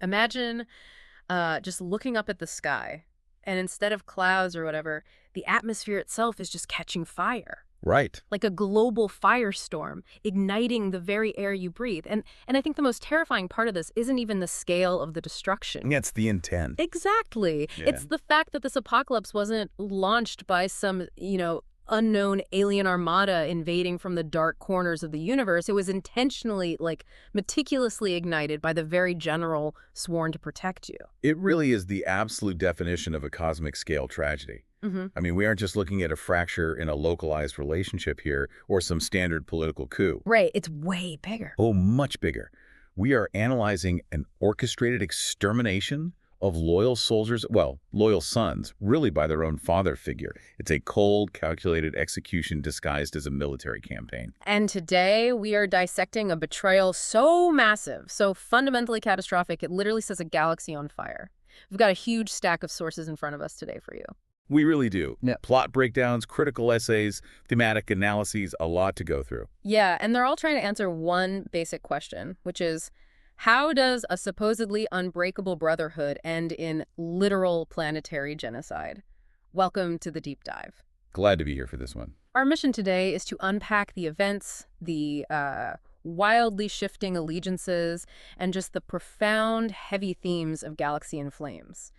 Imagine just looking up at the sky, and instead of clouds or whatever, the atmosphere itself is just catching fire. Right. Like a global firestorm, igniting the very air you breathe. And I think the most terrifying part of this isn't even the scale of the destruction. Yeah, it's the intent. Exactly. Yeah. It's the fact that this apocalypse wasn't launched by some, unknown alien armada invading from the dark corners of the universe. It was intentionally, meticulously ignited by the very general sworn to protect you. It really is the absolute definition of a cosmic scale tragedy. Mm-hmm. I mean, we aren't just looking at a fracture in a localized relationship here or some standard political coup. Right. It's way bigger. Oh, much bigger. We are analyzing an orchestrated extermination of loyal soldiers, well, loyal sons, really by their own father figure. It's a cold, calculated execution disguised as a military campaign. And today we are dissecting a betrayal so massive, so fundamentally catastrophic, it literally says a galaxy on fire. We've got a huge stack of sources in front of us today for you. We really do. Yeah. Plot breakdowns, critical essays, thematic analyses, a lot to go through. Yeah, and they're all trying to answer one basic question, which is, how does a supposedly unbreakable brotherhood end in literal planetary genocide? Welcome to the deep dive. Glad to be here for this one. Our mission today is to unpack the events, the wildly shifting allegiances, and just the profound, heavy themes of Galaxy in Flames,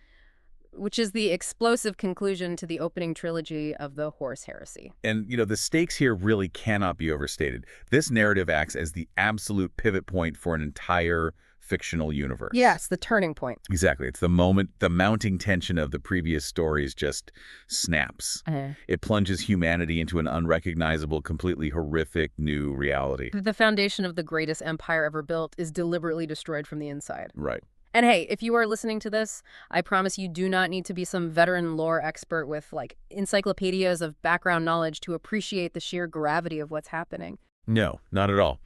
which is the explosive conclusion to the opening trilogy of the Horus Heresy. And, the stakes here really cannot be overstated. This narrative acts as the absolute pivot point for an entire fictional universe. Yes, the turning point. Exactly. It's the moment the mounting tension of the previous stories just snaps. It plunges humanity into an unrecognizable, completely horrific new reality. The foundation of the greatest empire ever built is deliberately destroyed from the inside. Right. And hey, if you are listening to this, I promise you do not need to be some veteran lore expert with, encyclopedias of background knowledge to appreciate the sheer gravity of what's happening. No, not at all.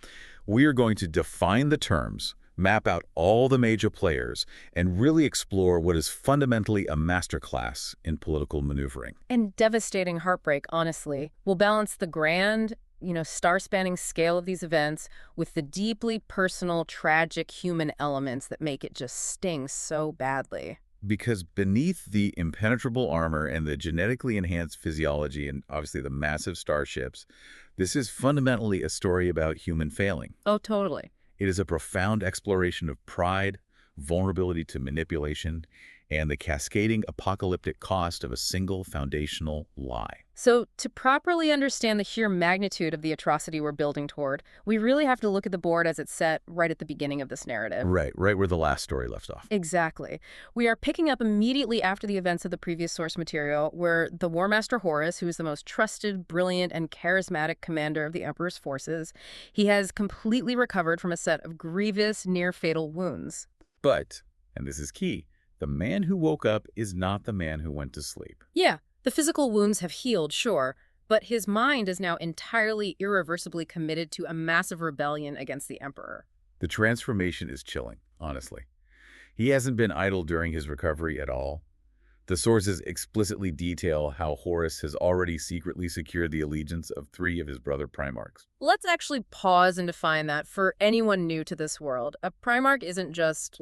We are going to define the terms, map out all the major players, and really explore what is fundamentally a masterclass in political maneuvering. And devastating heartbreak, honestly, will balance the grand, star-spanning scale of these events with the deeply personal, tragic human elements that make it just sting so badly. Because beneath the impenetrable armor and the genetically enhanced physiology and obviously the massive starships, this is fundamentally a story about human failing. Oh, totally. It is a profound exploration of pride, vulnerability to manipulation, and the cascading apocalyptic cost of a single foundational lie. So to properly understand the sheer magnitude of the atrocity we're building toward, we really have to look at the board as it's set right at the beginning of this narrative. Right where the last story left off. Exactly. We are picking up immediately after the events of the previous source material, where the War Master Horus, who is the most trusted, brilliant, and charismatic commander of the Emperor's forces, he has completely recovered from a set of grievous, near-fatal wounds. But, and this is key, the man who woke up is not the man who went to sleep. Yeah, the physical wounds have healed, sure, but his mind is now entirely irreversibly committed to a massive rebellion against the Emperor. The transformation is chilling, honestly. He hasn't been idle during his recovery at all. The sources explicitly detail how Horus has already secretly secured the allegiance of 3 of his brother Primarchs. Let's actually pause and define that for anyone new to this world. A Primarch isn't just,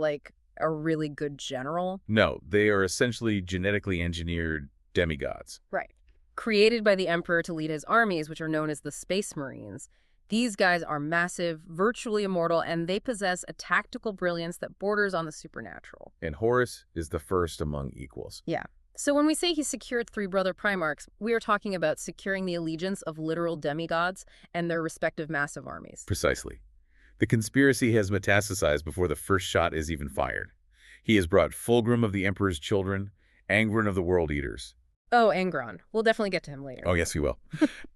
a really good general. No, they are essentially genetically engineered demigods. Right. Created by the Emperor to lead his armies, which are known as the Space Marines. These guys are massive, virtually immortal, and they possess a tactical brilliance that borders on the supernatural. And Horus is the first among equals. Yeah. So when we say he secured 3 brother Primarchs, we are talking about securing the allegiance of literal demigods and their respective massive armies. Precisely. The conspiracy has metastasized before the first shot is even fired. He has brought Fulgrim of the Emperor's children, Angron of the World Eaters. Oh, Angron. We'll definitely get to him later. Oh, yes, we will.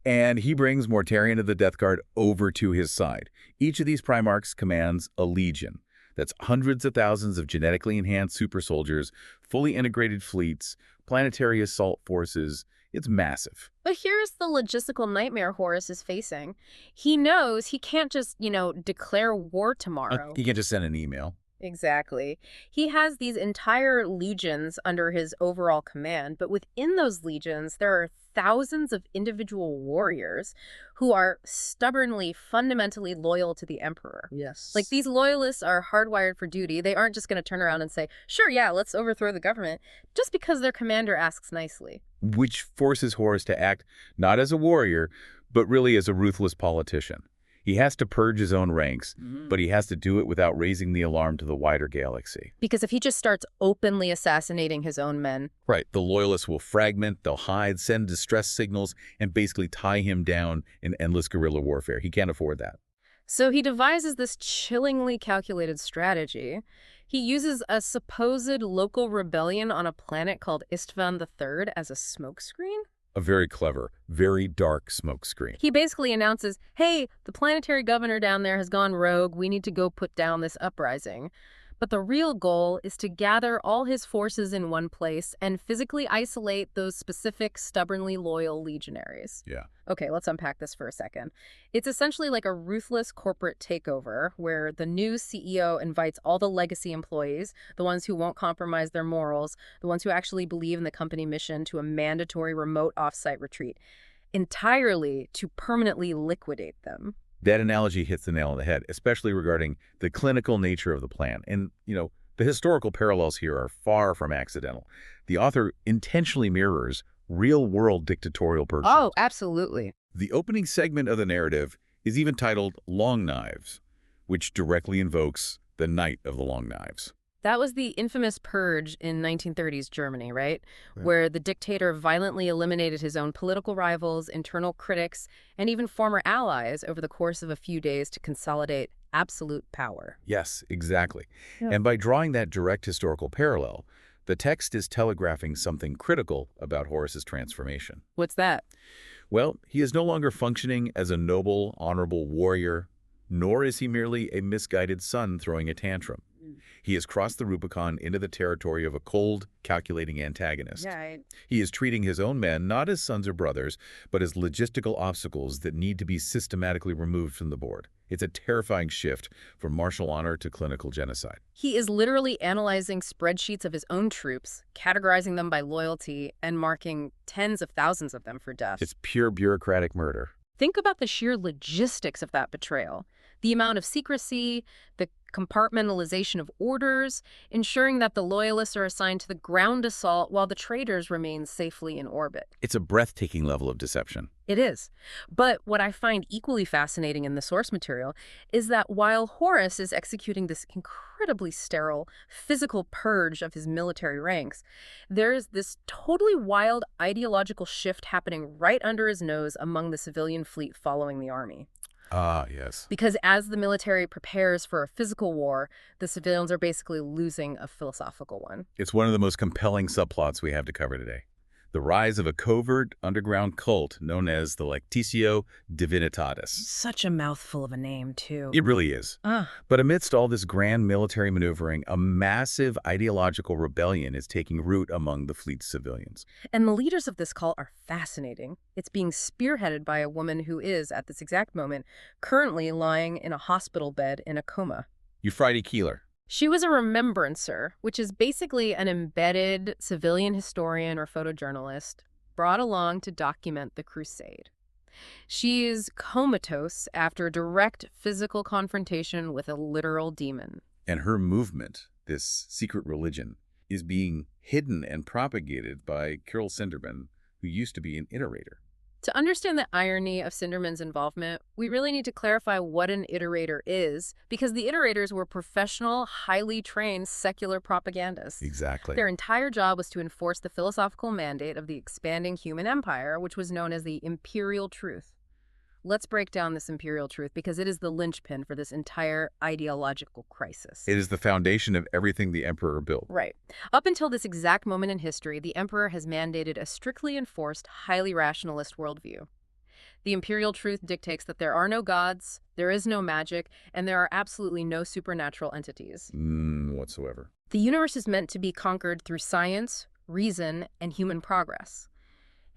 And he brings Mortarion of the Death Guard over to his side. Each of these Primarchs commands a legion. That's hundreds of thousands of genetically enhanced super soldiers, fully integrated fleets, planetary assault forces. It's massive. But here's the logistical nightmare Horus is facing. He knows he can't just, declare war tomorrow. He can't just send an email. Exactly. He has these entire legions under his overall command, but within those legions, there are thousands of individual warriors who are stubbornly, fundamentally loyal to the emperor. Like, Yes. these loyalists are hardwired for duty. They aren't just going to turn around and say, sure, yeah, let's overthrow the government, just because their commander asks nicely. Which forces Horus to act not as a warrior, but really as a ruthless politician. He has to purge his own ranks, but he has to do it without raising the alarm to the wider galaxy. Because if he just starts openly assassinating his own men, Right, the loyalists will fragment, they'll hide, send distress signals, and basically tie him down in endless guerrilla warfare. He can't afford that. so he devises this chillingly calculated strategy. He uses a supposed local rebellion on a planet called Isstvan III as a smokescreen. A very clever, very dark smokescreen. He basically announces, hey, the planetary governor down there has gone rogue. We need to go put down this uprising. But the real goal is to gather all his forces in one place and physically isolate those specific, stubbornly loyal legionaries. Yeah. Okay, let's unpack this for a second. It's essentially like a ruthless corporate takeover where the new CEO invites all the legacy employees, the ones who won't compromise their morals, the ones who actually believe in the company mission, to a mandatory remote offsite retreat, entirely to permanently liquidate them. That analogy hits the nail on the head, especially regarding the clinical nature of the plan. And, the historical parallels here are far from accidental. The author intentionally mirrors real-world dictatorial purges. Oh, absolutely. The opening segment of the narrative is even titled Long Knives, which directly invokes the Night of the Long Knives. That was the infamous purge in 1930s Germany, right? Right. Where the dictator violently eliminated his own political rivals, internal critics, and even former allies over the course of a few days to consolidate absolute power. Yes, exactly. Yeah. And by drawing that direct historical parallel, the text is telegraphing something critical about Horus's transformation. What's that? Well, he is no longer functioning as a noble, honorable warrior, nor is he merely a misguided son throwing a tantrum. He has crossed the Rubicon into the territory of a cold, calculating antagonist. Yeah, He is treating his own men not as sons or brothers, but as logistical obstacles that need to be systematically removed from the board. It's a terrifying shift from martial honor to clinical genocide. he is literally analyzing spreadsheets of his own troops, categorizing them by loyalty, and marking tens of thousands of them for death. It's pure bureaucratic murder. Think about the sheer logistics of that betrayal. The amount of secrecy, the compartmentalization of orders, ensuring that the loyalists are assigned to the ground assault while the traitors remain safely in orbit. It's a breathtaking level of deception. It is. But what I find equally fascinating in the source material is that while Horus is executing this incredibly sterile physical purge of his military ranks, there is this totally wild ideological shift happening right under his nose among the civilian fleet following the army. Ah, yes. Because as the military prepares for a physical war, the civilians are basically losing a philosophical one. It's one of the most compelling subplots we have to cover today. The rise of a covert underground cult known as the Lectitio Divinitatis. Such a mouthful of a name, too. It really is. Ah, But amidst all this grand military maneuvering, a massive ideological rebellion is taking root among the fleet's civilians. and the leaders of this cult are fascinating. It's being spearheaded by a woman who is, at this exact moment, currently lying in a hospital bed in a coma. Euphrates Keeler. She was a remembrancer, which is basically an embedded civilian historian or photojournalist brought along to document the crusade. She is comatose after direct physical confrontation with a literal demon. And her movement, this secret religion, is being hidden and propagated by Kirill Sinderman, who used to be an iterator. To understand the irony of Sinderman's involvement, we really need to clarify what an iterator is, because the iterators were professional, highly trained secular propagandists. Exactly. Their entire job was to enforce the philosophical mandate of the expanding human empire, which was known as the imperial truth. Let's break down this imperial truth because it is the linchpin for this entire ideological crisis. It is the foundation of everything the emperor built. Right. Up until this exact moment in history, the emperor has mandated a strictly enforced, highly rationalist worldview. The imperial truth dictates that there are no gods, there is no magic, and there are absolutely no supernatural entities. Whatsoever. The universe is meant to be conquered through science, reason, and human progress.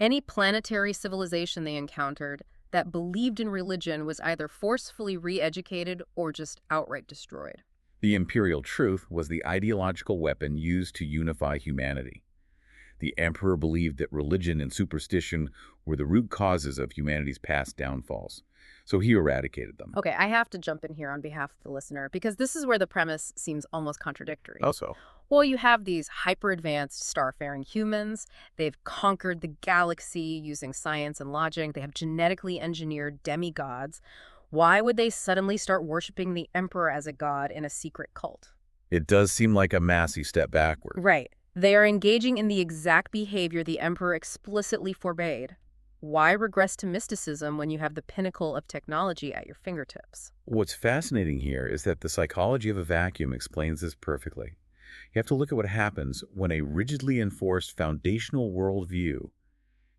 Any planetary civilization they encountered that believed in religion was either forcefully re-educated or just outright destroyed. The imperial truth was the ideological weapon used to unify humanity. The emperor believed that religion and superstition were the root causes of humanity's past downfalls, so he eradicated them. Okay, I have to jump in here on behalf of the listener because this is where the premise seems almost contradictory. Also, Well, you have these hyper-advanced starfaring humans. They've conquered the galaxy using science and logic. They have genetically engineered demigods. Why would they suddenly start worshiping the Emperor as a god in a secret cult? it does seem like a massive step backward. Right. They are engaging in the exact behavior the Emperor explicitly forbade. Why regress to mysticism when you have the pinnacle of technology at your fingertips? What's fascinating here is that the psychology of a vacuum explains this perfectly. You have to look at what happens when a rigidly enforced foundational worldview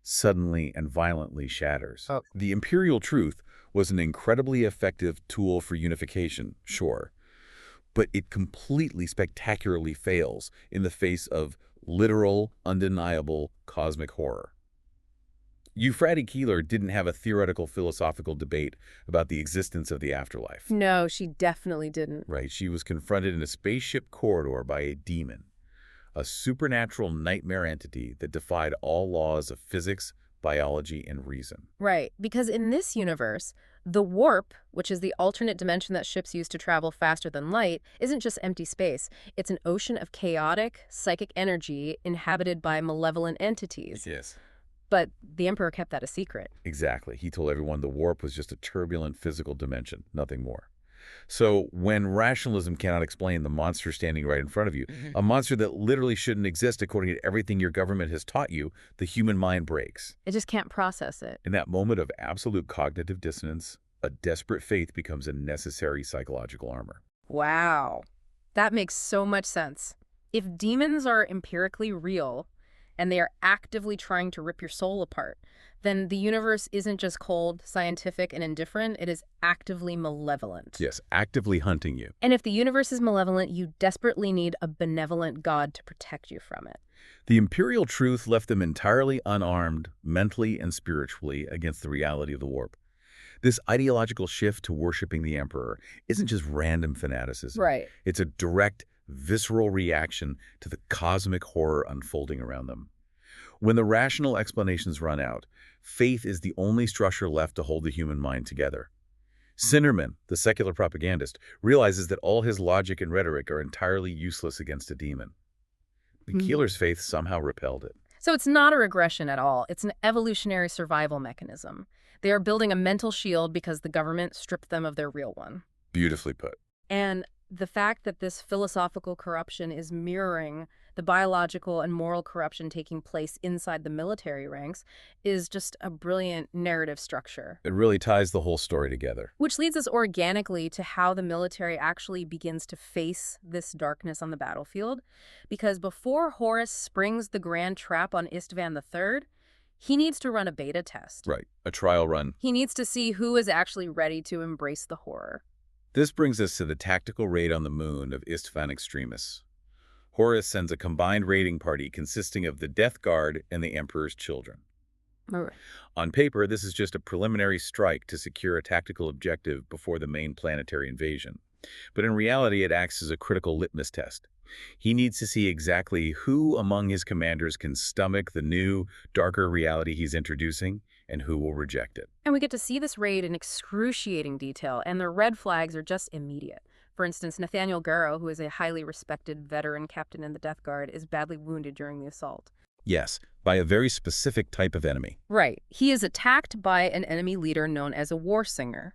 suddenly and violently shatters. Oh. The imperial truth was an incredibly effective tool for unification, sure, but it completely spectacularly fails in the face of literal, undeniable cosmic horror. Euphrates Keeler didn't have a theoretical philosophical debate about the existence of the afterlife. No, she definitely didn't. Right, she was confronted in a spaceship corridor by a demon, a supernatural nightmare entity that defied all laws of physics, biology, and reason. Right, because in this universe, the warp, which is the alternate dimension that ships use to travel faster than light, isn't just empty space. It's an ocean of chaotic, psychic energy inhabited by malevolent entities. Yes. But the Emperor kept that a secret. Exactly. He told everyone the warp was just a turbulent physical dimension, nothing more. So when rationalism cannot explain the monster standing right in front of you, a monster that literally shouldn't exist according to everything your government has taught you, the human mind breaks. It just can't process it. In that moment of absolute cognitive dissonance, a desperate faith becomes a necessary psychological armor. Wow. That makes so much sense. If demons are empirically real, and they are actively trying to rip your soul apart, then the universe isn't just cold, scientific, and indifferent, it is actively malevolent. Yes, actively hunting you. And if the universe is malevolent, you desperately need a benevolent god to protect you from it. The imperial truth left them entirely unarmed, mentally and spiritually, against the reality of the warp. This ideological shift to worshiping the emperor isn't just random fanaticism. Right. It's a direct, visceral reaction to the cosmic horror unfolding around them. When the rational explanations run out, faith is the only structure left to hold the human mind together. Sinnerman, the secular propagandist, realizes that all his logic and rhetoric are entirely useless against a demon. But Keeler's faith somehow repelled it. So it's not a regression at all. It's an evolutionary survival mechanism. They are building a mental shield because the government stripped them of their real one. Beautifully put. And the fact that this philosophical corruption is mirroring the biological and moral corruption taking place inside the military ranks is just a brilliant narrative structure. It really ties the whole story together. Which leads us organically to how the military actually begins to face this darkness on the battlefield. Because before Horus springs the grand trap on Isstvan III, he needs to run a beta test. Right, a trial run. He needs to see who is actually ready to embrace the horror. This brings us to the tactical raid on the moon of Isstvan extremists. Horus sends a combined raiding party consisting of the Death Guard and the Emperor's children. All right. On paper, this is just a preliminary strike to secure a tactical objective before the main planetary invasion. But in reality, it acts as a critical litmus test. He needs to see exactly who among his commanders can stomach the new, darker reality he's introducing and who will reject it. And we get to see this raid in excruciating detail, and the red flags are just immediate. For instance, Nathaniel Garrow, who is a highly respected veteran captain in the Death Guard, is badly wounded during the assault. Yes, by a very specific type of enemy. Right. He is attacked by an enemy leader known as a war singer.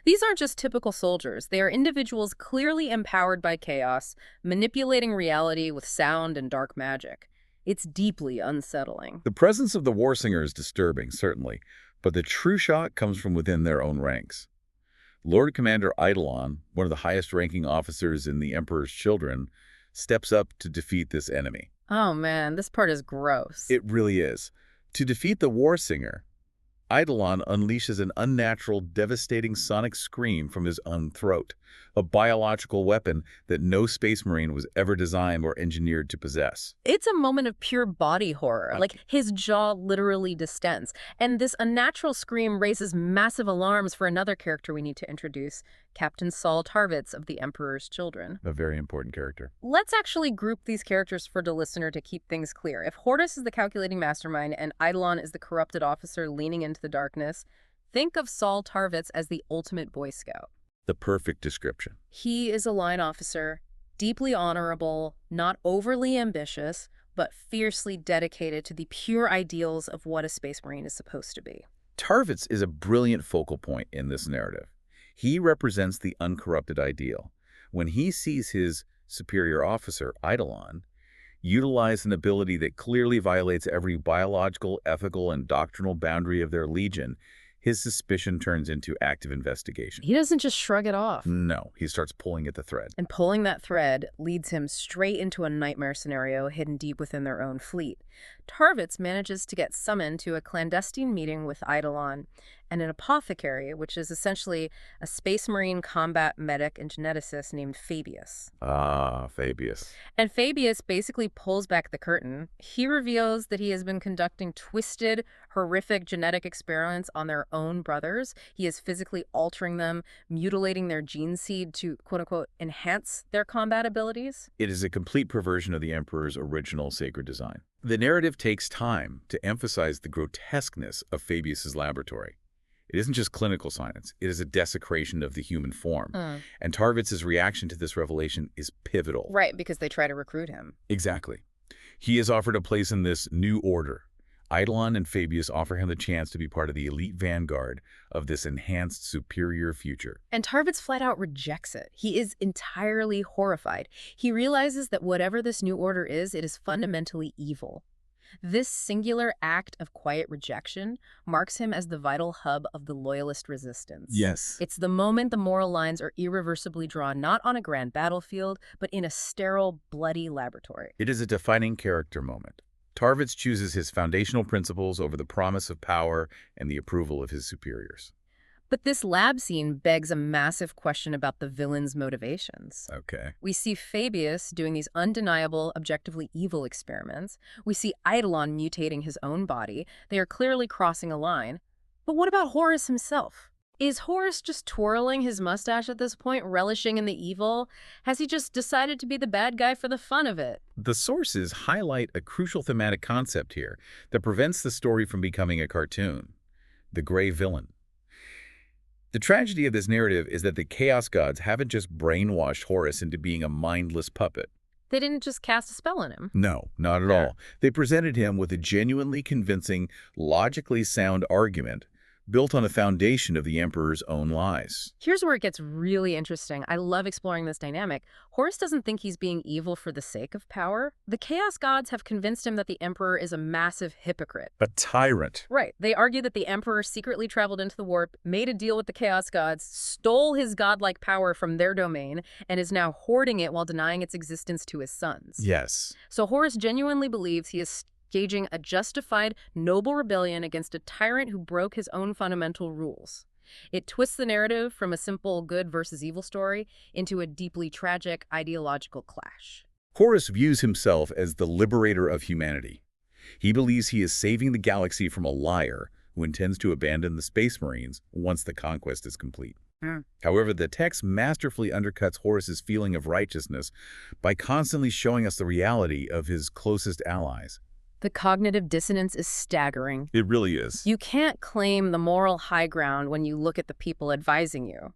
These aren't just typical soldiers. They are individuals clearly empowered by chaos, manipulating reality with sound and dark magic. It's deeply unsettling. The presence of the war singer is disturbing, certainly, but the true shock comes from within their own ranks. Lord Commander Eidolon, one of the highest-ranking officers in the Emperor's Children, steps up to defeat this enemy. Oh man, this part is gross. It really is. To defeat the war singer, Eidolon unleashes an unnatural, devastating sonic scream from his own throat, a biological weapon that no Space Marine was ever designed or engineered to possess. It's a moment of pure body horror. Like, his jaw literally distends. And this unnatural scream raises massive alarms for another character we need to introduce, Captain Saul Tarvitz of the Emperor's Children. A very important character. Let's actually group these characters for the listener to keep things clear. If Hortus is the calculating mastermind and Eidolon is the corrupted officer leaning into the darkness, think of Saul Tarvitz as the ultimate Boy Scout. The perfect description. He is a line officer, deeply honorable, not overly ambitious, but fiercely dedicated to the pure ideals of what a Space Marine is supposed to be. Tarvitz is a brilliant focal point in this narrative. He represents the uncorrupted ideal. When he sees his superior officer, Eidolon, utilize an ability that clearly violates every biological, ethical, and doctrinal boundary of their legion, his suspicion turns into active investigation. He doesn't just shrug it off. No, he starts pulling at the thread. And pulling that thread leads him straight into a nightmare scenario hidden deep within their own fleet. Tarvitz manages to get summoned to a clandestine meeting with Eidolon and an apothecary, which is essentially a Space Marine combat medic and geneticist named Fabius. Ah, Fabius. And Fabius basically pulls back the curtain. He reveals that he has been conducting twisted, horrific genetic experiments on their own brothers. He is physically altering them, mutilating their gene seed to, quote-unquote, enhance their combat abilities. It is a complete perversion of the Emperor's original sacred design. The narrative takes time to emphasize the grotesqueness of Fabius's laboratory. It isn't just clinical science. It is a desecration of the human form. And Tarvitz's reaction to this revelation is pivotal. Right, because they try to recruit him. Exactly. He is offered a place in this new order. Eidolon and Fabius offer him the chance to be part of the elite vanguard of this enhanced, superior future. And Tarvitz flat out rejects it. He is entirely horrified. He realizes that whatever this new order is, it is fundamentally evil. This singular act of quiet rejection marks him as the vital hub of the loyalist resistance. Yes. It's the moment the moral lines are irreversibly drawn not on a grand battlefield, but in a sterile, bloody laboratory. It is a defining character moment. Tarvitz chooses his foundational principles over the promise of power and the approval of his superiors. But this lab scene begs a massive question about the villain's motivations. Okay. We see Fabius doing these undeniable, objectively evil experiments. We see Eidolon mutating his own body. They are clearly crossing a line. But what about Horus himself? Is Horus just twirling his mustache at this point, relishing in the evil? Has he just decided to be the bad guy for the fun of it? The sources highlight a crucial thematic concept here that prevents the story from becoming a cartoon: the gray villain. The tragedy of this narrative is that the Chaos Gods haven't just brainwashed Horus into being a mindless puppet. They didn't just cast a spell on him. No, not at all. They presented him with a genuinely convincing, logically sound argument built on a foundation of the Emperor's own lies. Here's where it gets really interesting. I love exploring this dynamic. Horus doesn't think he's being evil for the sake of power. The Chaos Gods have convinced him that the Emperor is a massive hypocrite. A tyrant. Right. They argue that the Emperor secretly traveled into the warp, made a deal with the Chaos Gods, stole his godlike power from their domain, and is now hoarding it while denying its existence to his sons. Yes. So Horus genuinely believes he is staging a justified, noble rebellion against a tyrant who broke his own fundamental rules. It twists the narrative from a simple good versus evil story into a deeply tragic ideological clash. Horus views himself as the liberator of humanity. He believes he is saving the galaxy from a liar who intends to abandon the Space Marines once the conquest is complete. However, the text masterfully undercuts Horus's feeling of righteousness by constantly showing us the reality of his closest allies. The cognitive dissonance is staggering. It really is. You can't claim the moral high ground when you look at the people advising you.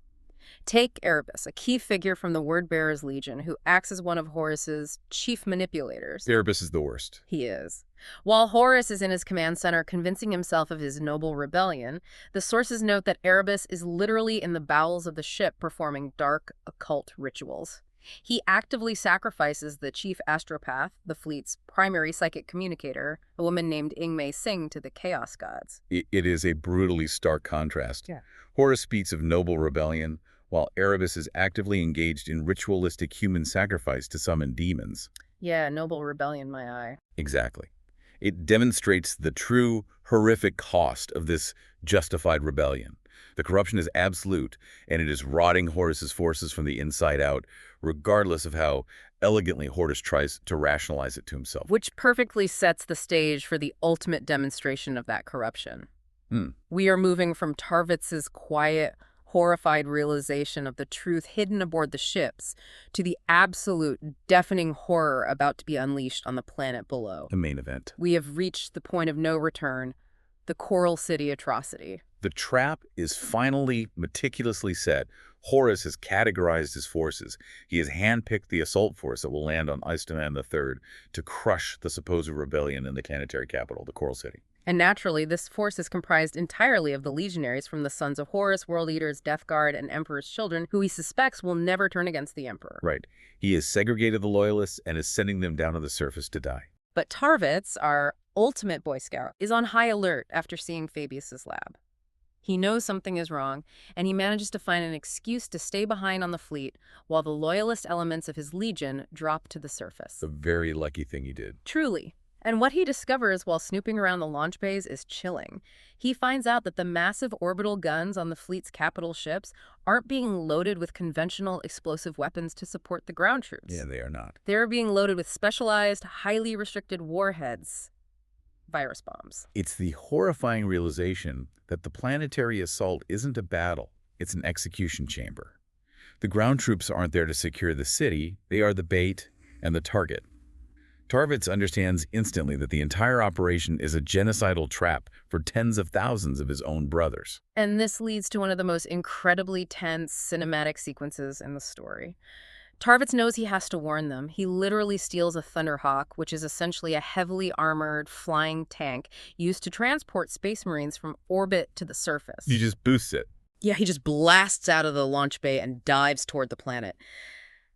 Take Erebus, a key figure from the Word-Bearers Legion, who acts as one of Horus's chief manipulators. Erebus is the worst. He is. While Horus is in his command center convincing himself of his noble rebellion, the sources note that Erebus is literally in the bowels of the ship performing dark, occult rituals. He actively sacrifices the chief astropath, the fleet's primary psychic communicator, a woman named Ingmei Singh, to the Chaos Gods. It is a brutally stark contrast. Yeah. Horus speaks of noble rebellion, while Erebus is actively engaged in ritualistic human sacrifice to summon demons. Yeah, noble rebellion, my eye. Exactly. It demonstrates the true, horrific cost of this justified rebellion. The corruption is absolute, and it is rotting Horus's forces from the inside out, regardless of how elegantly Horus tries to rationalize it to himself. Which perfectly sets the stage for the ultimate demonstration of that corruption. Hmm. We are moving from Tarvitz's quiet, horrified realization of the truth hidden aboard the ships to the absolute, deafening horror about to be unleashed on the planet below. The main event. We have reached the point of no return, the Coral City atrocity. The trap is finally meticulously set. Horus has categorized his forces. He has handpicked the assault force that will land on Isstvan III to crush the supposed rebellion in the planetary capital, the Coral City. And naturally, this force is comprised entirely of the legionaries from the Sons of Horus, World Eaters, Death Guard, and Emperor's Children, who he suspects will never turn against the Emperor. Right. He has segregated the Loyalists and is sending them down to the surface to die. But Tarvitz, our ultimate Boy Scout, is on high alert after seeing Fabius's lab. He knows something is wrong, and he manages to find an excuse to stay behind on the fleet while the Loyalist elements of his legion drop to the surface. A very lucky thing he did. Truly. And what he discovers while snooping around the launch bays is chilling. He finds out that the massive orbital guns on the fleet's capital ships aren't being loaded with conventional explosive weapons to support the ground troops. Yeah, they are not. They're being loaded with specialized, highly restricted warheads. Virus bombs. It's the horrifying realization that the planetary assault isn't a battle, it's an execution chamber. The ground troops aren't there to secure the city, they are the bait and the target. Tarvitz understands instantly that the entire operation is a genocidal trap for tens of thousands of his own brothers. And this leads to one of the most incredibly tense cinematic sequences in the story. Tarvitz knows he has to warn them. He literally steals a Thunderhawk, which is essentially a heavily armored flying tank used to transport Space Marines from orbit to the surface. He just boosts it. Yeah, he just blasts out of the launch bay and dives toward the planet.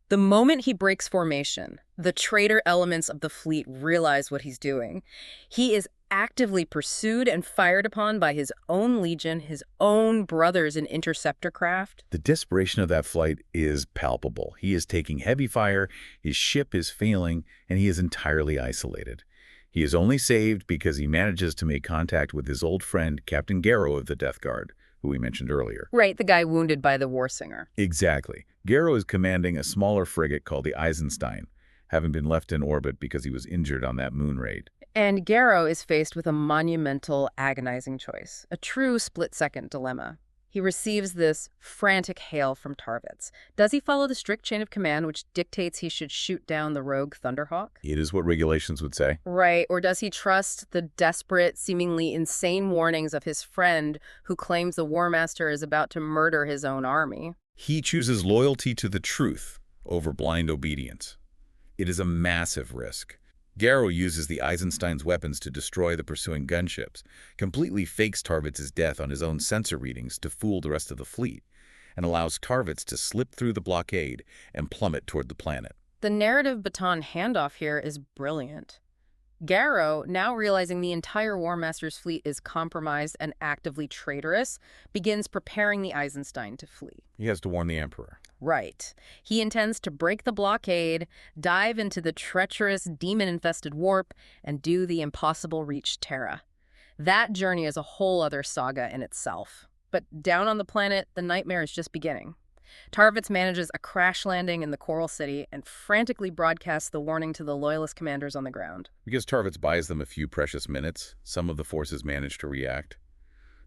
The moment he breaks formation, the traitor elements of the fleet realize what he's doing. He is actively pursued and fired upon by his own legion, his own brothers in interceptor craft. The desperation of that flight is palpable. He is taking heavy fire, his ship is failing, and he is entirely isolated. He is only saved because he manages to make contact with his old friend, Captain Garrow of the Death Guard, who we mentioned earlier. Right, the guy wounded by the war singer. Exactly. Garrow is commanding a smaller frigate called the Eisenstein, having been left in orbit because he was injured on that moon raid. And Garrow is faced with a monumental, agonizing choice, a true split-second dilemma. He receives this frantic hail from Tarvitz. Does he follow the strict chain of command which dictates he should shoot down the rogue Thunderhawk? It is what regulations would say. Right, or does he trust the desperate, seemingly insane warnings of his friend who claims the War Master is about to murder his own army? He chooses loyalty to the truth over blind obedience. It is a massive risk. Garrow uses the Eisenstein's weapons to destroy the pursuing gunships, completely fakes Tarvitz's death on his own sensor readings to fool the rest of the fleet, and allows Tarvitz to slip through the blockade and plummet toward the planet. The narrative baton handoff here is brilliant. Garrow, now realizing the entire War Master's fleet is compromised and actively traitorous, begins preparing the Eisenstein to flee. He has to warn the Emperor. Right. He intends to break the blockade, dive into the treacherous, demon-infested warp, and do the impossible reach Terra. That journey is a whole other saga in itself. But down on the planet, the nightmare is just beginning. Tarvitz manages a crash landing in the Coral City and frantically broadcasts the warning to the Loyalist commanders on the ground. Because Tarvitz buys them a few precious minutes, some of the forces manage to react.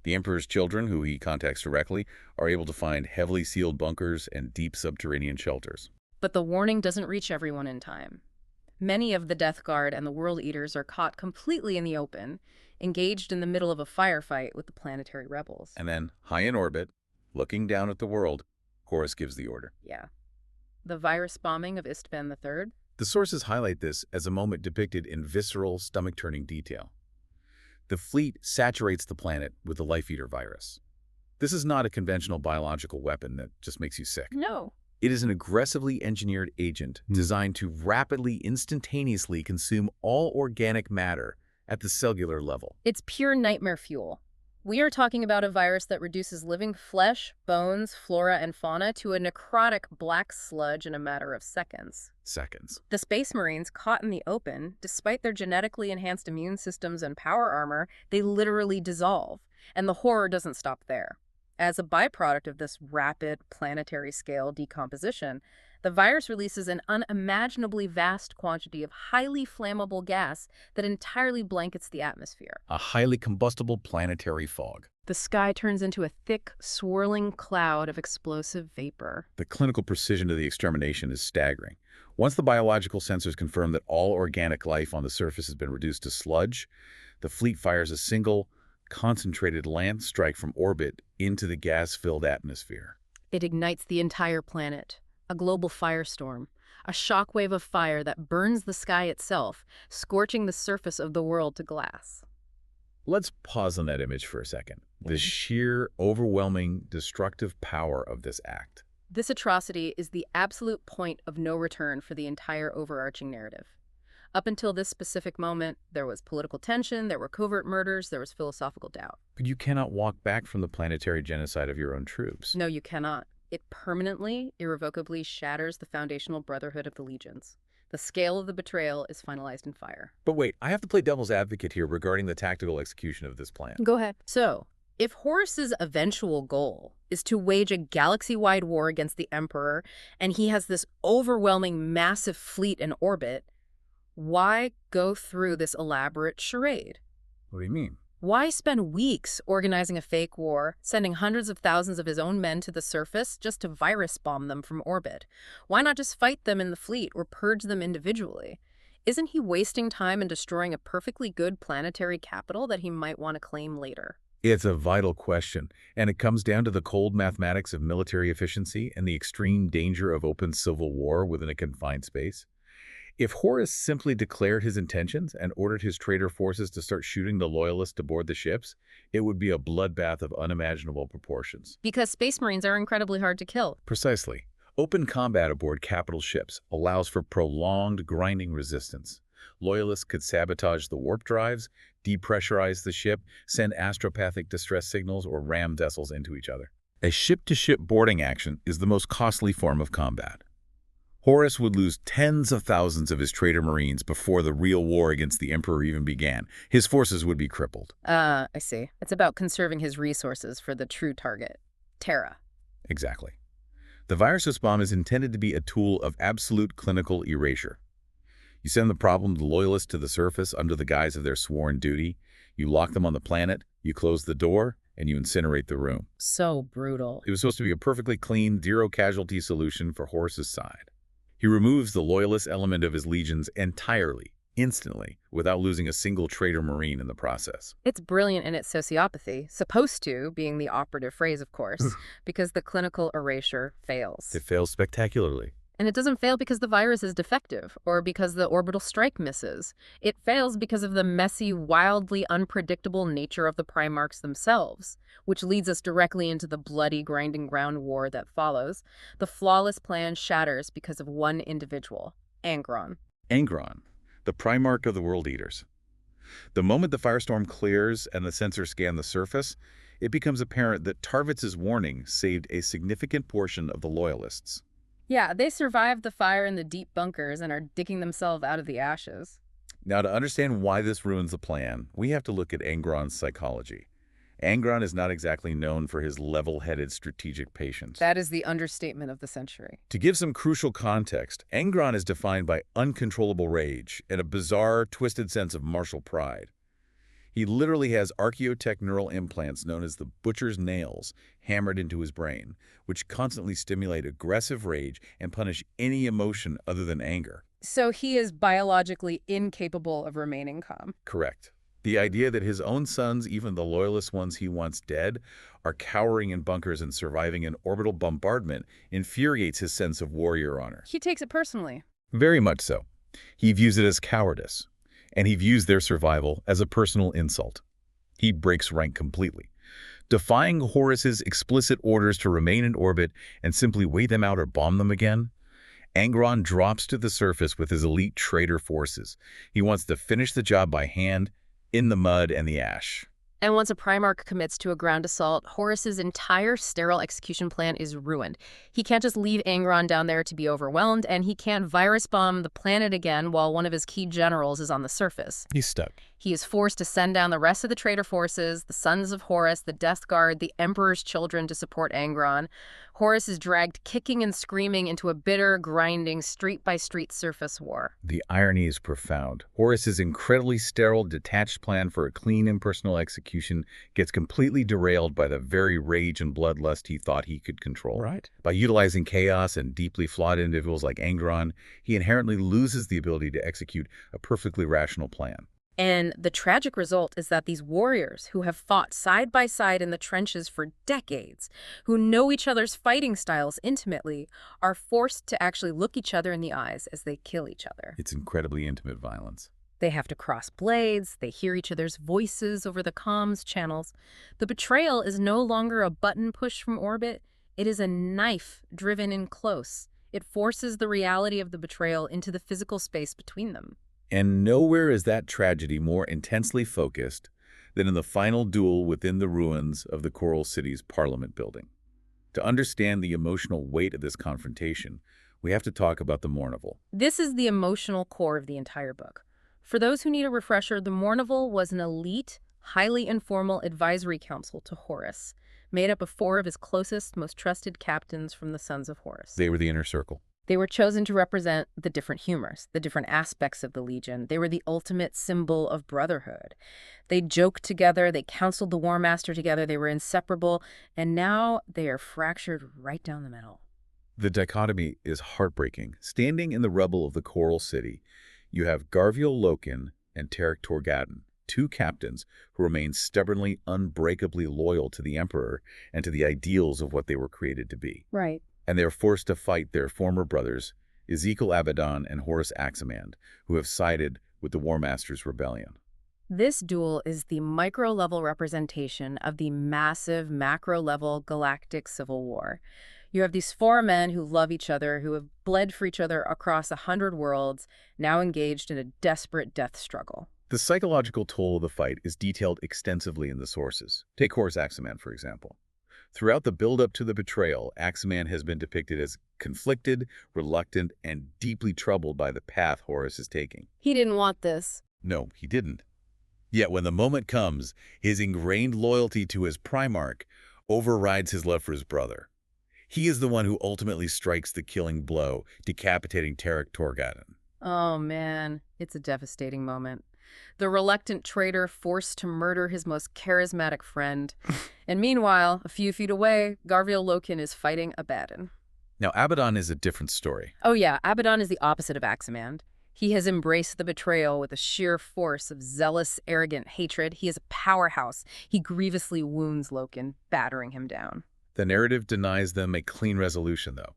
The Emperor's children, who he contacts directly, are able to find heavily sealed bunkers and deep subterranean shelters. But the warning doesn't reach everyone in time. Many of the Death Guard and the World Eaters are caught completely in the open, engaged in the middle of a firefight with the planetary rebels. And then, high in orbit, looking down at the world, Horus gives the order. Yeah. The virus bombing of Isstvan III? The sources highlight this as a moment depicted in visceral, stomach-turning detail. The fleet saturates the planet with the Life Eater virus. This is not a conventional biological weapon that just makes you sick. No. It is an aggressively engineered agent designed to rapidly, instantaneously consume all organic matter at the cellular level. It's pure nightmare fuel. We are talking about a virus that reduces living flesh, bones, flora, and fauna to a necrotic black sludge in a matter of seconds. Seconds. The Space Marines, caught in the open, despite their genetically enhanced immune systems and power armor, they literally dissolve. And the horror doesn't stop there. As a byproduct of this rapid, planetary-scale decomposition, the virus releases an unimaginably vast quantity of highly flammable gas that entirely blankets the atmosphere. A highly combustible planetary fog. The sky turns into a thick, swirling cloud of explosive vapor. The clinical precision of the extermination is staggering. Once the biological sensors confirm that all organic life on the surface has been reduced to sludge, the fleet fires a single, concentrated land strike from orbit into the gas-filled atmosphere. It ignites the entire planet. A global firestorm. A shockwave of fire that burns the sky itself, scorching the surface of the world to glass. Let's pause on that image for a second. The sheer, overwhelming, destructive power of this act. This atrocity is the absolute point of no return for the entire overarching narrative. Up until this specific moment, there was political tension, there were covert murders, there was philosophical doubt. But you cannot walk back from the planetary genocide of your own troops. No, you cannot. It permanently, irrevocably shatters the foundational brotherhood of the legions. The scale of the betrayal is finalized in fire. But wait, I have to play devil's advocate here regarding the tactical execution of this plan. Go ahead. So, if Horus's eventual goal is to wage a galaxy-wide war against the Emperor, and he has this overwhelming, massive fleet in orbit, why go through this elaborate charade? What do you mean? Why spend weeks organizing a fake war, sending hundreds of thousands of his own men to the surface just to virus bomb them from orbit? Why not just fight them in the fleet or purge them individually? Isn't he wasting time and destroying a perfectly good planetary capital that he might want to claim later? It's a vital question, and it comes down to the cold mathematics of military efficiency and the extreme danger of open civil war within a confined space. If Horus simply declared his intentions and ordered his traitor forces to start shooting the loyalists aboard the ships, it would be a bloodbath of unimaginable proportions. Because Space Marines are incredibly hard to kill. Precisely. Open combat aboard capital ships allows for prolonged grinding resistance. Loyalists could sabotage the warp drives, depressurize the ship, send astropathic distress signals, or ram vessels into each other. A ship-to-ship boarding action is the most costly form of combat. Horus would lose tens of thousands of his traitor Marines before the real war against the Emperor even began. His forces would be crippled. I see. It's about conserving his resources for the true target, Terra. Exactly. The virus bomb is intended to be a tool of absolute clinical erasure. You send the problemed loyalists to the surface under the guise of their sworn duty, you lock them on the planet, you close the door, and you incinerate the room. So brutal. It was supposed to be a perfectly clean, zero-casualty solution for Horus's side. He removes the loyalist element of his legions entirely, instantly, without losing a single traitor Marine in the process. It's brilliant in its sociopathy, supposed to, being the operative phrase, of course, because the clinical erasure fails. It fails spectacularly. And it doesn't fail because the virus is defective or because the orbital strike misses. It fails because of the messy, wildly unpredictable nature of the Primarchs themselves, which leads us directly into the bloody, grinding ground war that follows. The flawless plan shatters because of one individual, Angron. Angron, the Primarch of the World Eaters. The moment the firestorm clears and the sensors scan the surface, it becomes apparent that Tarvitz's warning saved a significant portion of the Loyalists. Yeah, they survived the fire in the deep bunkers and are digging themselves out of the ashes. Now, to understand why this ruins the plan, we have to look at Angron's psychology. Angron is not exactly known for his level-headed strategic patience. That is the understatement of the century. To give some crucial context, Angron is defined by uncontrollable rage and a bizarre, twisted sense of martial pride. He literally has archaeotech neural implants known as the butcher's nails hammered into his brain, which constantly stimulate aggressive rage and punish any emotion other than anger. So he is biologically incapable of remaining calm. Correct. The idea that his own sons, even the loyalist ones he wants dead, are cowering in bunkers and surviving an orbital bombardment infuriates his sense of warrior honor. He takes it personally. Very much so. He views it as cowardice, and he views their survival as a personal insult. He breaks rank completely, defying Horus's explicit orders to remain in orbit and simply wait them out or bomb them again. Angron drops to the surface with his elite traitor forces. He wants to finish the job by hand, in the mud and the ash. And once a Primarch commits to a ground assault, Horus's entire sterile execution plan is ruined. He can't just leave Angron down there to be overwhelmed, and he can't virus bomb the planet again while one of his key generals is on the surface. He's stuck. He is forced to send down the rest of the traitor forces, the Sons of Horus, the Death Guard, the Emperor's children to support Angron. Horus is dragged kicking and screaming into a bitter, grinding, street-by-street surface war. The irony is profound. Horus's incredibly sterile, detached plan for a clean, impersonal execution gets completely derailed by the very rage and bloodlust he thought he could control. Right. By utilizing chaos and deeply flawed individuals like Angron, he inherently loses the ability to execute a perfectly rational plan. And the tragic result is that these warriors, who have fought side by side in the trenches for decades, who know each other's fighting styles intimately, are forced to actually look each other in the eyes as they kill each other. It's incredibly intimate violence. They have to cross blades, they hear each other's voices over the comms channels. The betrayal is no longer a button push from orbit, it is a knife driven in close. It forces the reality of the betrayal into the physical space between them. And nowhere is that tragedy more intensely focused than in the final duel within the ruins of the Coral City's Parliament building. To understand the emotional weight of this confrontation, we have to talk about the Mournival. This is the emotional core of the entire book. For those who need a refresher, the Mournival was an elite, highly informal advisory council to Horus, made up of 4 of his closest, most trusted captains from the Sons of Horus. They were the inner circle. They were chosen to represent the different humors, the different aspects of the Legion. They were the ultimate symbol of brotherhood. They joked together, they counseled the War Master together, they were inseparable, and now they are fractured right down the middle. The dichotomy is heartbreaking. Standing in the rubble of the Coral City, you have Garviel Loken and Tarek Torgadon, 2 captains who remain stubbornly, unbreakably loyal to the Emperor and to the ideals of what they were created to be. Right. And they are forced to fight their former brothers, Ezekiel Abaddon and Horus Aximand, who have sided with the War Master's rebellion. This duel is the micro-level representation of the massive macro-level galactic civil war. You have these 4 men who love each other, who have bled for each other across 100 worlds, now engaged in a desperate death struggle. The psychological toll of the fight is detailed extensively in the sources. Take Horus Aximand, for example. Throughout the build-up to the betrayal, Aximand has been depicted as conflicted, reluctant, and deeply troubled by the path Horus is taking. He didn't want this. No, he didn't. Yet when the moment comes, his ingrained loyalty to his Primarch overrides his love for his brother. He is the one who ultimately strikes the killing blow, decapitating Tarek Torgadon. Oh man, it's a devastating moment. The reluctant traitor forced to murder his most charismatic friend. And meanwhile, a few feet away, Garviel Loken is fighting Abaddon. Now, Abaddon is a different story. Oh yeah, Abaddon is the opposite of Aximand. He has embraced the betrayal with a sheer force of zealous, arrogant hatred. He is a powerhouse. He grievously wounds Loken, battering him down. The narrative denies them a clean resolution, though.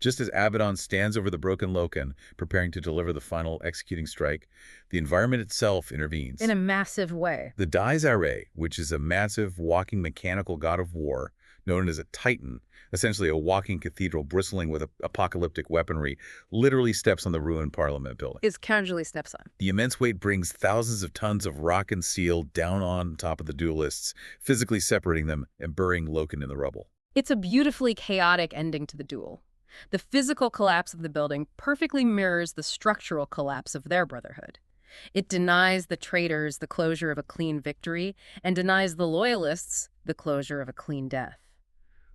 Just as Abaddon stands over the broken Loken, preparing to deliver the final executing strike, the environment itself intervenes. In a massive way. The Dies Irae, which is a massive, walking mechanical god of war, known as a Titan, essentially a walking cathedral bristling with apocalyptic weaponry, literally steps on the ruined Parliament building. Is casually steps on. The immense weight brings thousands of tons of rock and steel down on top of the duelists, physically separating them and burying Loken in the rubble. It's a beautifully chaotic ending to the duel. The physical collapse of the building perfectly mirrors the structural collapse of their brotherhood. It denies the traitors the closure of a clean victory and denies the loyalists the closure of a clean death.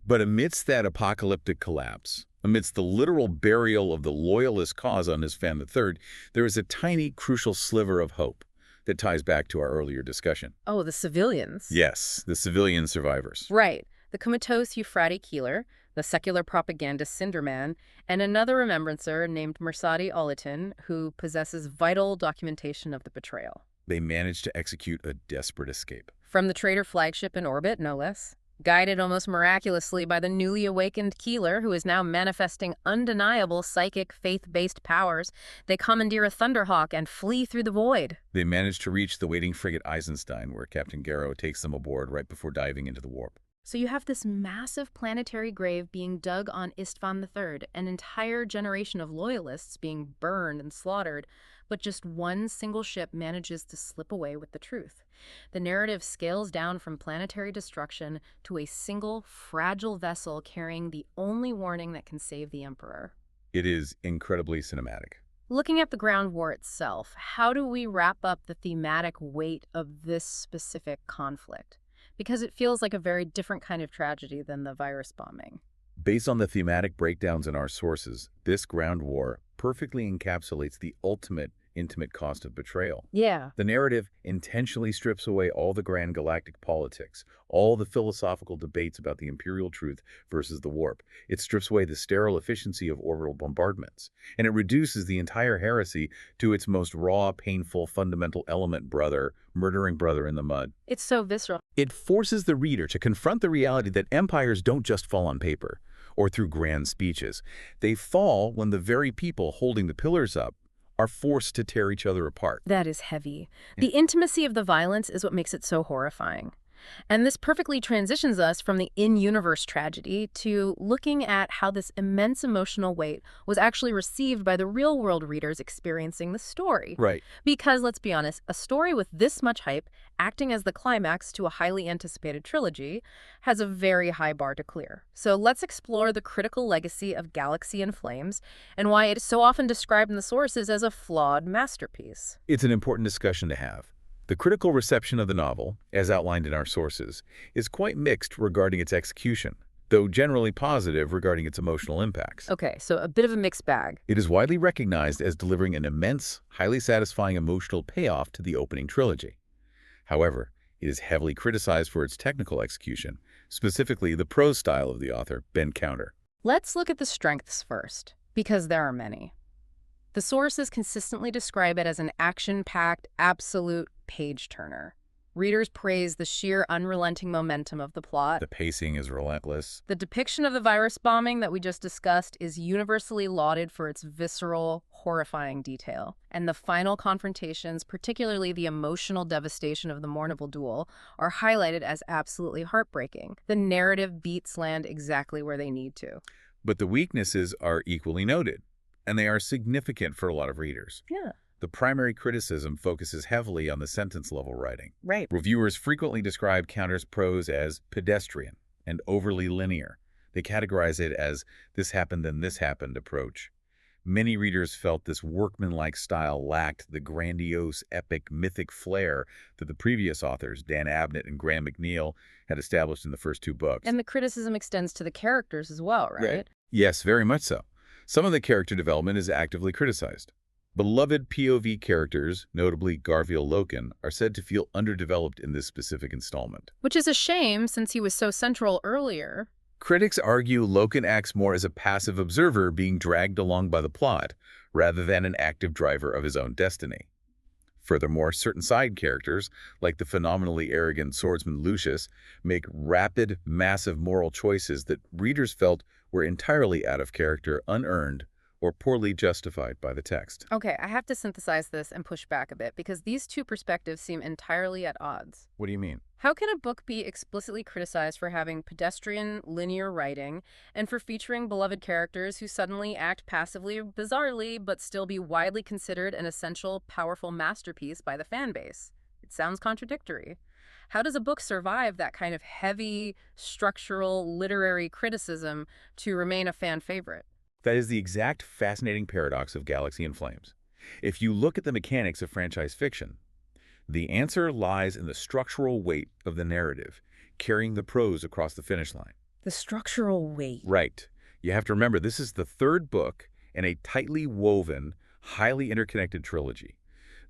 But amidst that apocalyptic collapse, amidst the literal burial of the loyalist cause on Isstvan III, there is a tiny, crucial sliver of hope that ties back to our earlier discussion. Oh, the civilians. Yes, the civilian survivors. Right. The comatose Euphrates Keeler, the secular propagandist Cinderman, and another remembrancer named Mersadi Olatin, who possesses vital documentation of the betrayal. They managed to execute a desperate escape. From the traitor flagship in orbit, no less. Guided almost miraculously by the newly awakened Keeler, who is now manifesting undeniable psychic, faith-based powers, they commandeer a Thunderhawk and flee through the void. They managed to reach the waiting frigate Eisenstein, where Captain Garrow takes them aboard right before diving into the warp. So you have this massive planetary grave being dug on Isstvan III, an entire generation of loyalists being burned and slaughtered, but just one single ship manages to slip away with the truth. The narrative scales down from planetary destruction to a single, fragile vessel carrying the only warning that can save the Emperor. It is incredibly cinematic. Looking at the ground war itself, how do we wrap up the thematic weight of this specific conflict? Because it feels like a very different kind of tragedy than the virus bombing. Based on the thematic breakdowns in our sources, this ground war perfectly encapsulates the ultimate intimate cost of betrayal. Yeah. The narrative intentionally strips away all the grand galactic politics, all the philosophical debates about the imperial truth versus the warp. It strips away the sterile efficiency of orbital bombardments, and it reduces the entire heresy to its most raw, painful, fundamental element, murdering brother in the mud. It's so visceral. It forces the reader to confront the reality that empires don't just fall on paper or through grand speeches. They fall when the very people holding the pillars up are forced to tear each other apart. That is heavy. The intimacy of the violence is what makes it so horrifying. And this perfectly transitions us from the in-universe tragedy to looking at how this immense emotional weight was actually received by the real-world readers experiencing the story. Right. Because, let's be honest, a story with this much hype, acting as the climax to a highly anticipated trilogy, has a very high bar to clear. So let's explore the critical legacy of Galaxy in Flames and why it is so often described in the sources as a flawed masterpiece. It's an important discussion to have. The critical reception of the novel, as outlined in our sources, is quite mixed regarding its execution, though generally positive regarding its emotional impacts. Okay, so a bit of a mixed bag. It is widely recognized as delivering an immense, highly satisfying emotional payoff to the opening trilogy. However, it is heavily criticized for its technical execution, specifically the prose style of the author, Ben Counter. Let's look at the strengths first, because there are many. The sources consistently describe it as an action-packed, absolute page-turner. Readers praise the sheer unrelenting momentum of the plot. The pacing is relentless. The depiction of the virus bombing that we just discussed is universally lauded for its visceral, horrifying detail. And the final confrontations, particularly the emotional devastation of the Mournival duel, are highlighted as absolutely heartbreaking. The narrative beats land exactly where they need to. But the weaknesses are equally noted, and they are significant for a lot of readers. Yeah. The primary criticism focuses heavily on the sentence-level writing. Right. Reviewers frequently describe Counter's prose as pedestrian and overly linear. They categorize it as this happened then this happened approach. Many readers felt this workmanlike style lacked the grandiose, epic, mythic flair that the previous authors, Dan Abnett and Graham McNeill, had established in the first two books. And the criticism extends to the characters as well, right? Yes, very much so. Some of the character development is actively criticized. Beloved POV characters, notably Garviel Loken, are said to feel underdeveloped in this specific installment. Which is a shame since he was so central earlier. Critics argue Loken acts more as a passive observer being dragged along by the plot, rather than an active driver of his own destiny. Furthermore, certain side characters, like the phenomenally arrogant swordsman Lucius, make rapid, massive moral choices that readers felt were entirely out of character, unearned, or poorly justified by the text. Okay, I have to synthesize this and push back a bit because these two perspectives seem entirely at odds. What do you mean? How can a book be explicitly criticized for having pedestrian, linear writing and for featuring beloved characters who suddenly act passively, bizarrely, but still be widely considered an essential, powerful masterpiece by the fan base? It sounds contradictory. How does a book survive that kind of heavy, structural, literary criticism to remain a fan favorite? That is the exact fascinating paradox of Galaxy in Flames. If you look at the mechanics of franchise fiction, the answer lies in the structural weight of the narrative, carrying the prose across the finish line. The structural weight. Right. You have to remember, this is the third book in a tightly woven, highly interconnected trilogy.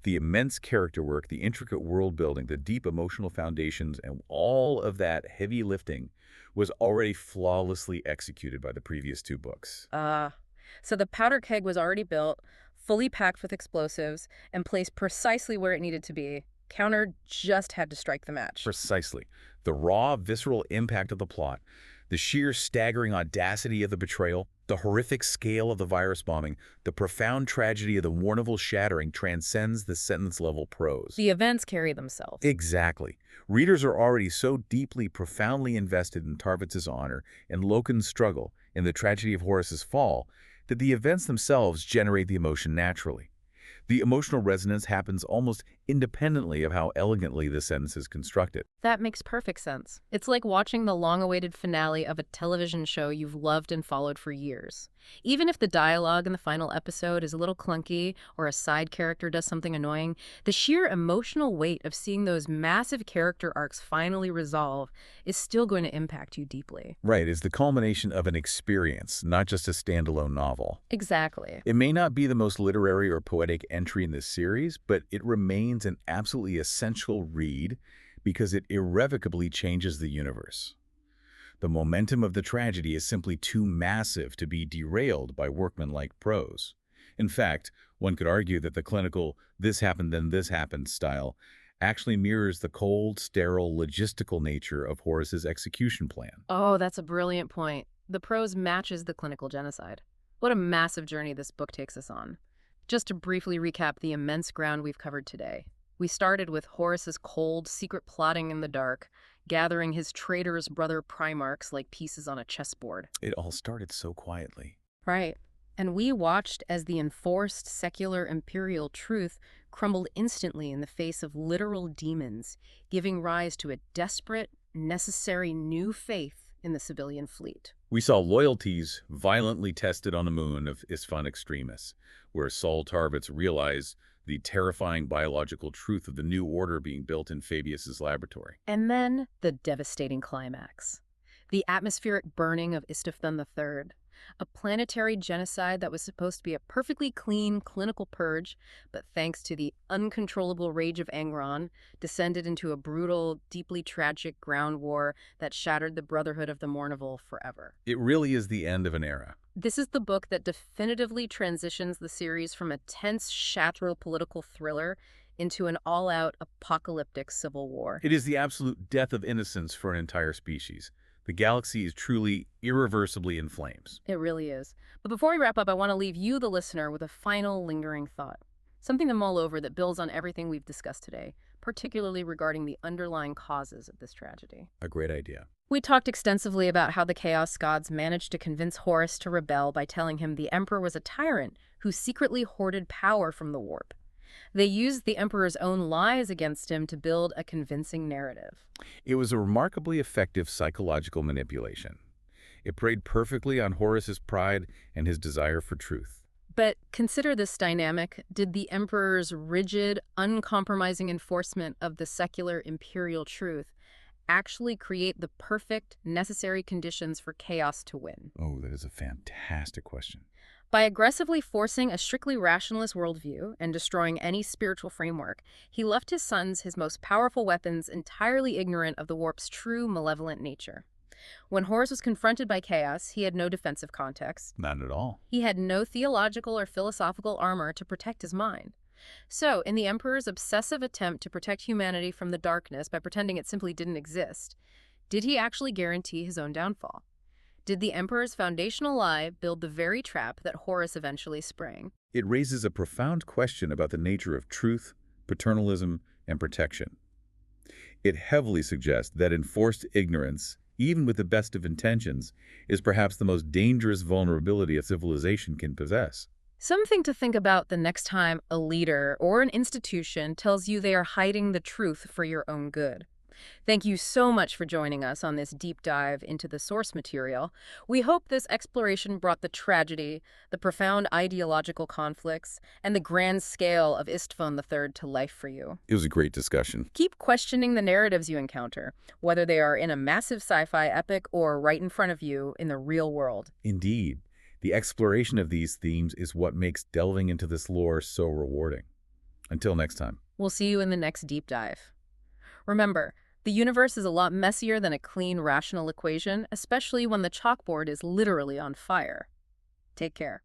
The immense character work, the intricate world building, the deep emotional foundations, and all of that heavy lifting was already flawlessly executed by the previous two books. So the powder keg was already built, fully packed with explosives, and placed precisely where it needed to be. Counter just had to strike the match. Precisely. The raw, visceral impact of the plot, the sheer staggering audacity of the betrayal, the horrific scale of the virus bombing, the profound tragedy of the Mournival shattering transcends the sentence-level prose. The events carry themselves. Exactly. Readers are already so deeply, profoundly invested in Tarvitz's honor and Loken's struggle in the tragedy of Horus's fall that the events themselves generate the emotion naturally. The emotional resonance happens almost independently of how elegantly the sentence is constructed. That makes perfect sense. It's like watching the long-awaited finale of a television show you've loved and followed for years. Even if the dialogue in the final episode is a little clunky or a side character does something annoying, the sheer emotional weight of seeing those massive character arcs finally resolve is still going to impact you deeply. Right, is the culmination of an experience, not just a standalone novel. Exactly. It may not be the most literary or poetic entry in this series, but it remains an absolutely essential read because it irrevocably changes the universe. The momentum of the tragedy is simply too massive to be derailed by workmanlike prose. In fact, one could argue that the clinical "this happened, then this happened" style actually mirrors the cold, sterile, logistical nature of Horace's execution plan. Oh, that's a brilliant point. The prose matches the clinical genocide. What a massive journey this book takes us on. Just to briefly recap the immense ground we've covered today. We started with Horace's cold, secret plotting in the dark, gathering his traitorous brother Primarchs like pieces on a chessboard. It all started so quietly. Right. And we watched as the enforced secular imperial truth crumbled instantly in the face of literal demons, giving rise to a desperate, necessary new faith in the civilian fleet. We saw loyalties violently tested on the moon of Isstvan extremists, where Saul Tarvitz realized the terrifying biological truth of the new order being built in Fabius's laboratory. And then the devastating climax. The atmospheric burning of Isstvan III, a planetary genocide that was supposed to be a perfectly clean clinical purge, but thanks to the uncontrollable rage of Angron, descended into a brutal, deeply tragic ground war that shattered the Brotherhood of the Mournival forever. It really is the end of an era. This is the book that definitively transitions the series from a tense, shattered political thriller into an all-out apocalyptic civil war. It is the absolute death of innocence for an entire species. The galaxy is truly irreversibly in flames. It really is. But before we wrap up, I want to leave you, the listener, with a final lingering thought. Something to mull over that builds on everything we've discussed today, particularly regarding the underlying causes of this tragedy. A great idea. We talked extensively about how the Chaos Gods managed to convince Horus to rebel by telling him the Emperor was a tyrant who secretly hoarded power from the warp. They used the Emperor's own lies against him to build a convincing narrative. It was a remarkably effective psychological manipulation. It preyed perfectly on Horus's pride and his desire for truth. But consider this dynamic. Did the Emperor's rigid, uncompromising enforcement of the secular imperial truth actually create the perfect, necessary conditions for chaos to win? Oh, that is a fantastic question. By aggressively forcing a strictly rationalist worldview and destroying any spiritual framework, he left his sons his most powerful weapons entirely ignorant of the warp's true malevolent nature. When Horus was confronted by chaos, he had no defensive context. Not at all. He had no theological or philosophical armor to protect his mind. So, in the Emperor's obsessive attempt to protect humanity from the darkness by pretending it simply didn't exist, did he actually guarantee his own downfall? Did the Emperor's foundational lie build the very trap that Horus eventually sprang? It raises a profound question about the nature of truth, paternalism, and protection. It heavily suggests that enforced ignorance, even with the best of intentions, is perhaps the most dangerous vulnerability a civilization can possess. Something to think about the next time a leader or an institution tells you they are hiding the truth for your own good. Thank you so much for joining us on this deep dive into the source material. We hope this exploration brought the tragedy, the profound ideological conflicts, and the grand scale of Isstvan III to life for you. It was a great discussion. Keep questioning the narratives you encounter, whether they are in a massive sci-fi epic or right in front of you in the real world. Indeed, the exploration of these themes is what makes delving into this lore so rewarding. Until next time. We'll see you in the next deep dive. Remember, the universe is a lot messier than a clean, rational equation, especially when the chalkboard is literally on fire. Take care.